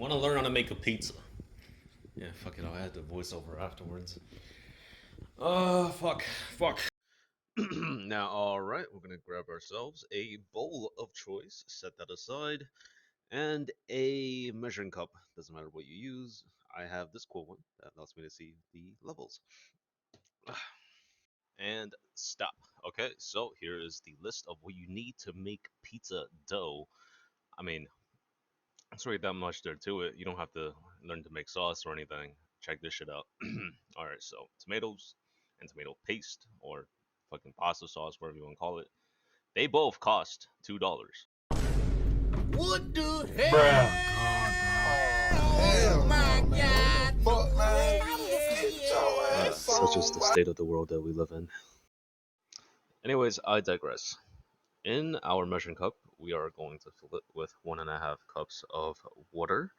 Want to learn how to make a pizza? Yeah, fuck it. I'll add the voiceover afterwards. Fuck. Now, all right, we're gonna grab ourselves a bowl of choice, set that aside, and a measuring cup. Doesn't matter what you use. I have this cool one that allows me to see the levels. And stop. Okay, so here is the list of what you need to make pizza dough. I mean, it's really that much there to it. You don't have to learn to make sauce or anything. Check this shit out. All right, so tomatoes and tomato paste or fucking pasta sauce, whatever you want to call it. They both cost $2. What the Bruh. hell? Oh my god! Fuck, man. Such is the state of the world that we live in. Anyways, I digress. In our measuring cup, we are going to fill it with 1.5 cups of water,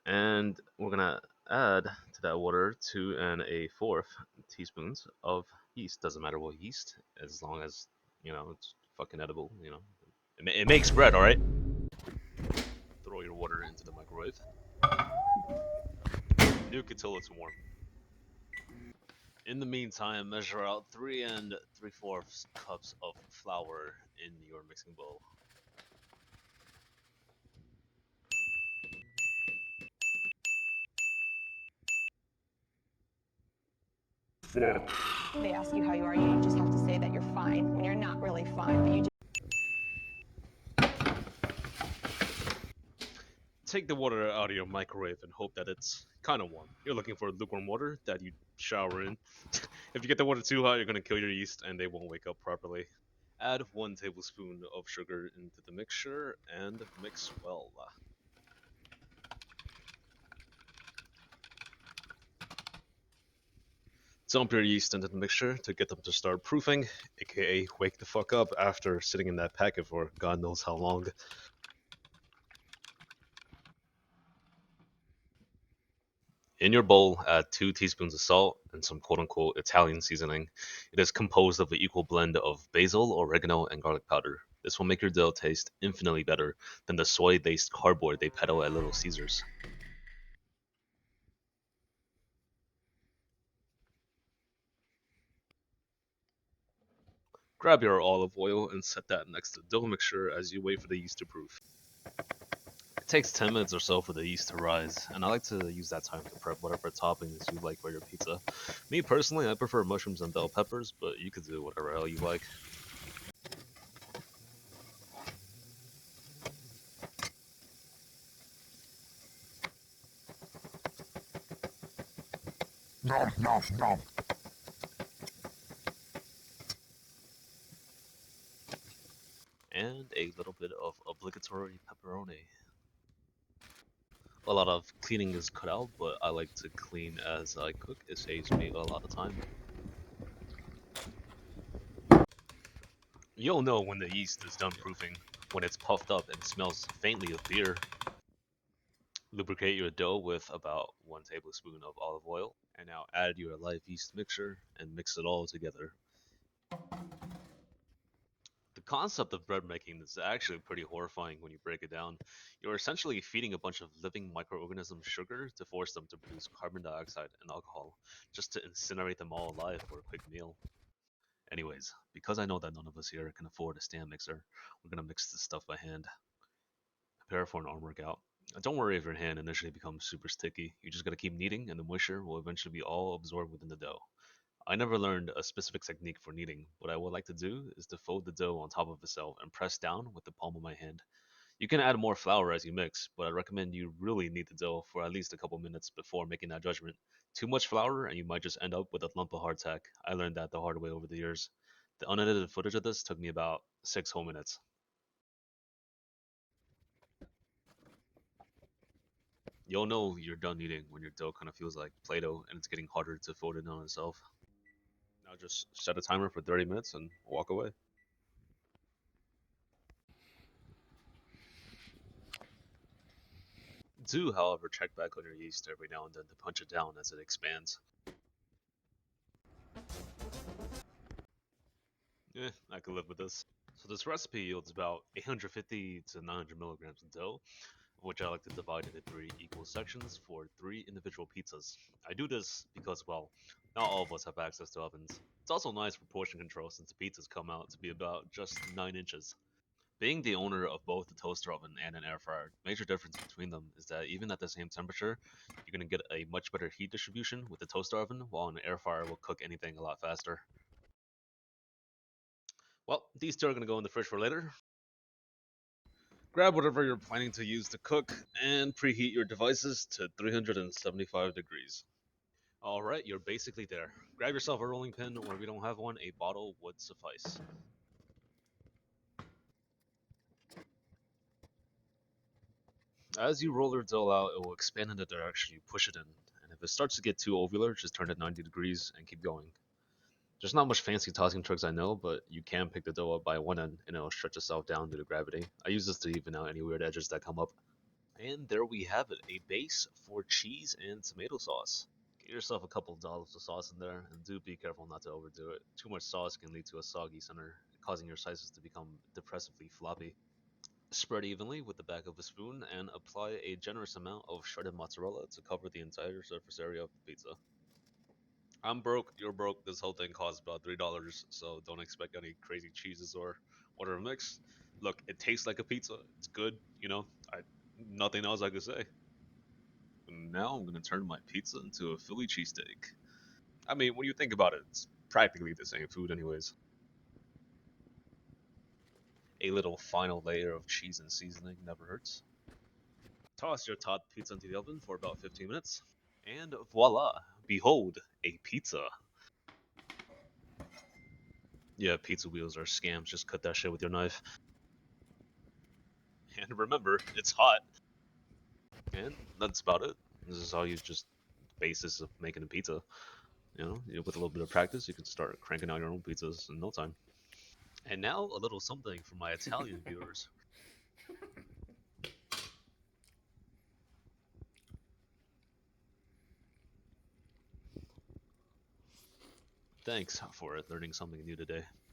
and we're gonna add to that water 2 and 1/4 teaspoons of yeast. Doesn't matter what yeast, as long as it's fucking edible. It makes bread, all right. Throw your water into the microwave. Nuke it till it's warm. In the meantime, measure out 3 and 3/4 cups of flour in your mixing bowl. They ask you how you are, you just have to say that you're fine when you're not really fine, but you just Take the water out of your microwave and hope that it's kind of warm. You're looking for lukewarm water that you shower in. If you get the water too hot, you're going to kill your yeast and they won't wake up properly. Add 1 tablespoon of sugar into the mixture and mix well. Dump your yeast into the mixture to get them to start proofing, aka wake the fuck up after sitting in that packet for God knows how long. In your bowl, add 2 teaspoons of salt and some quote unquote Italian seasoning. It is composed of an equal blend of basil, oregano, and garlic powder. This will make your dough taste infinitely better than the soy based cardboard they peddle at Little Caesars. Grab your olive oil and set that next to the dough mixture as you wait for the yeast to proof. It takes 10 minutes or so for the yeast to rise, and I like to use that time to prep whatever toppings you like for your pizza. Me personally, I prefer mushrooms and bell peppers, but you could do whatever hell you like. Nom, nom, nom. And a little bit of obligatory pepperoni. A lot of cleaning is cut out, but I like to clean as I cook. It saves me a lot of time. You'll know when the yeast is done proofing, when it's puffed up and smells faintly of beer. Lubricate your dough with about 1 tablespoon of olive oil, and now add your live yeast mixture and mix it all together. The concept of bread making is actually pretty horrifying when you break it down. You're essentially feeding a bunch of living microorganisms sugar to force them to produce carbon dioxide and alcohol, just to incinerate them all alive for a quick meal. Anyways, because I know that none of us here can afford a stand mixer, we're gonna mix this stuff by hand. Prepare for an arm workout. Don't worry if your hand initially becomes super sticky. You just gotta keep kneading, and the moisture will eventually be all absorbed within the dough. I never learned a specific technique for kneading. What I would like to do is to fold the dough on top of itself and press down with the palm of my hand. You can add more flour as you mix, but I recommend you really knead the dough for at least a couple minutes before making that judgment. Too much flour and you might just end up with a lump of hardtack. I learned that the hard way over the years. The unedited footage of this took me about 6 whole minutes. You'll know you're done kneading when your dough kind of feels like Play-Doh and it's getting harder to fold in on itself. Now just set a timer for 30 minutes and walk away. Do, however, check back on your yeast every now and then to punch it down as it expands. I could live with this. So this recipe yields about 850 to 900 milligrams of dough. which I like to divide into three equal sections for three individual pizzas. I do this because, well, not all of us have access to ovens. It's also nice for portion control since the pizzas come out to be about just 9 inches. Being the owner of both a toaster oven and an air fryer, major difference between them is that even at the same temperature, you're going to get a much better heat distribution with the toaster oven, while an air fryer will cook anything a lot faster. Well, these two are going to go in the fridge for later. Grab whatever you're planning to use to cook and preheat your devices to 375 degrees. Alright, you're basically there. Grab yourself a rolling pin, or if you don't have one, a bottle would suffice. As you roll your dough out, it will expand in the direction you push it in, and if it starts to get too ovular, just turn it 90 degrees and keep going. There's not much fancy tossing tricks I know, but you can pick the dough up by one end and it'll stretch itself down due to gravity. I use this to even out any weird edges that come up. And there we have it, a base for cheese and tomato sauce. Get yourself a couple of dollops of sauce in there, and do be careful not to overdo it. Too much sauce can lead to a soggy center, causing your slices to become depressively floppy. Spread evenly with the back of a spoon and apply a generous amount of shredded mozzarella to cover the entire surface area of the pizza. I'm broke, you're broke. This whole thing costs about $3, so don't expect any crazy cheeses or order a mix. Look, it tastes like a pizza. It's good, I nothing else I could say. And now I'm gonna turn my pizza into a Philly cheesesteak. I mean, when you think about it, it's practically the same food, anyways. A little final layer of cheese and seasoning never hurts. Toss your topped pizza into the oven for about 15 minutes. And voila! Behold, a pizza. Yeah, pizza wheels are scams. Just cut that shit with your knife. And remember, it's hot. And that's about it. This is how you just basis of making a pizza. With a little bit of practice, you can start cranking out your own pizzas in no time. And now a little something for my Italian viewers. Thanks for learning something new today.